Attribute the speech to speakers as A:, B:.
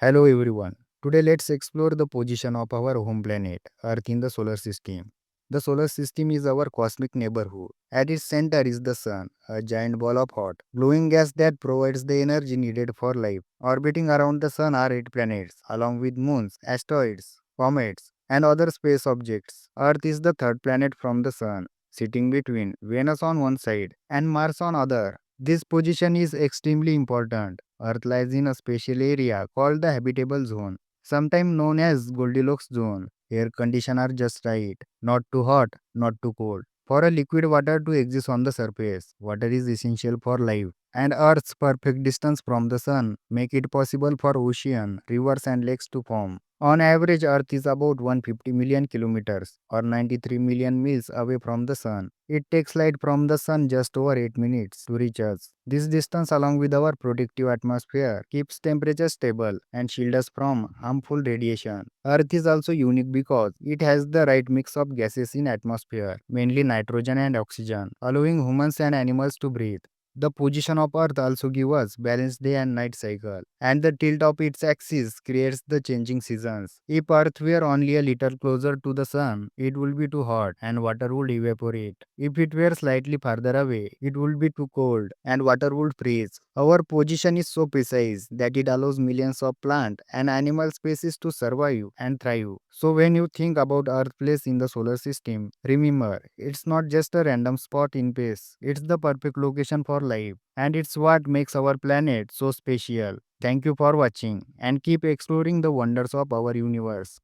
A: Hello everyone. Today let's explore the position of our home planet, Earth in the solar system. The solar system is our cosmic neighborhood. At its center is the sun, a giant ball of hot, glowing gas that provides the energy needed for life. Orbiting around the sun are eight planets, along with moons, asteroids, comets, and other space objects. Earth is the third planet from the sun, sitting between Venus on one side and Mars on other. This position is extremely important. Earth lies in a special area called the habitable zone, sometimes known as Goldilocks zone. Air conditions are just right, not too hot, not too cold. For a liquid water to exist on the surface, water is essential for life. And Earth's perfect distance from the sun make it possible for ocean, rivers and lakes to form. On average, Earth is about 150 million kilometers or 93 million miles away from the sun. It takes light from the sun just over 8 minutes to reach us. This distance, along with our protective atmosphere, keeps temperature stable and shields us from harmful radiation. Earth is also unique because it has the right mix of gases in atmosphere, mainly nitrogen and oxygen, allowing humans and animals to breathe. The position of Earth also gives us balanced day and night cycle, and the tilt of its axis creates the changing seasons. If Earth were only a little closer to the sun, it would be too hot and water would evaporate. If it were slightly farther away, it would be too cold and water would freeze. Our position is so precise that it allows millions of plant and animal species to survive and thrive. So when you think about Earth's place in the solar system, remember, it's not just a random spot in space. It's the perfect location for life. And it's what makes our planet so special. Thank you for watching and keep exploring the wonders of our universe.